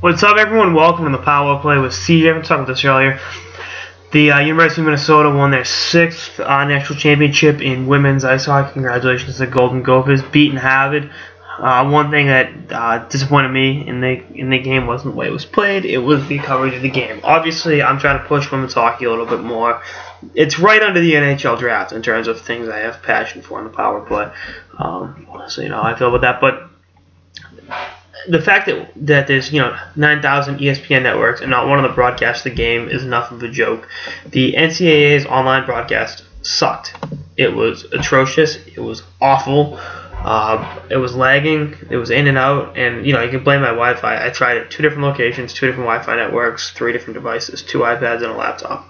What's up, everyone? Welcome to the Power Play with CJ. I was talking about this earlier. The University of Minnesota won their 6th national championship in women's ice hockey. Congratulations to the Golden Gophers, beating Harvard. One thing that disappointed me in the game wasn't the way it was played. It was the coverage of the game. Obviously, I'm trying to push women's hockey a little bit more. It's right under the NHL draft in terms of things I have passion for in the Power Play. So you know how I feel about that, but the fact that there's 9,000 ESPN networks and not one of them broadcasts the game is enough of a joke. The NCAA's online broadcast sucked. It was atrocious. It was awful. It was lagging. It was in and out. And you can blame my Wi-Fi. I tried it at 2 different locations, 2 different Wi-Fi networks, 3 different devices, 2 iPads, and a laptop.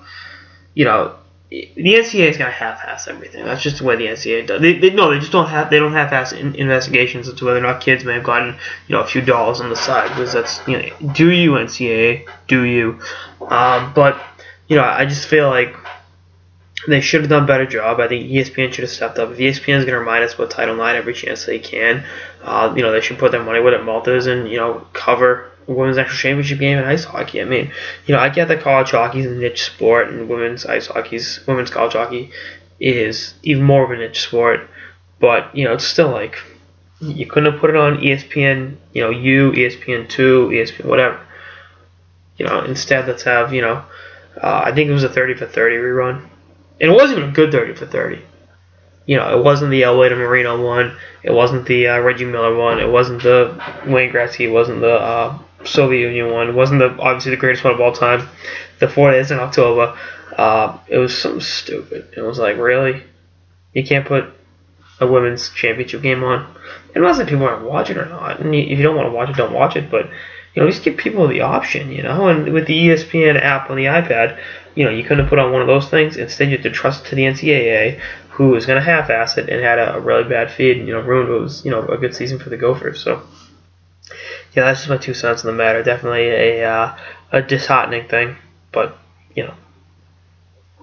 The NCAA is gonna half-ass everything. That's just the way the NCAA does. They just don't half-ass investigations into whether or not kids may have gotten a few dollars on the side, because that's do you, NCAA, do you? But I just feel like they should have done a better job. I think ESPN should have stepped up. If ESPN is going to remind us about Title IX every chance they can, they should put their money where their mouth is and cover a women's national championship game in ice hockey. I mean, I get that college hockey is a niche sport, and women's college hockey is even more of a niche sport. But it's still like you couldn't have put it on ESPN, ESPN2, ESPN whatever. Instead let's have I think it was a 30 for 30 rerun. And it wasn't even a good 30 for 30. It wasn't the El Wade Marino one. It wasn't the Reggie Miller one. It wasn't the Wayne Gretzky. It wasn't the Soviet Union one. It wasn't obviously the greatest one of all time. The 4 days in October. It was something stupid. It was like, really? You can't put a women's championship game on? And it wasn't people want to watch it or not. And if you don't want to watch it, don't watch it. But at least give people the option, And with the ESPN app on the iPad, you couldn't have put on one of those things. Instead, you had to trust to the NCAA, who was going to half-ass it and had a really bad feed and, ruined what was, a good season for the Gophers. So, yeah, that's just my 2 cents on the matter. Definitely a disheartening thing, but,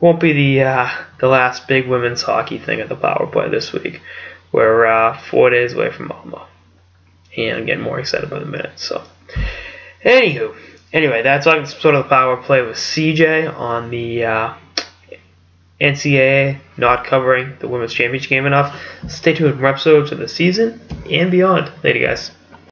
won't be the last big women's hockey thing at the Power Play this week. We're 4 days away from Alma, and I'm getting more excited by the minute. So, anyway, that's like sort of the Power Play with CJ on the NCAA not covering the women's championship game enough. Stay tuned for episodes of the season and beyond. Later, guys.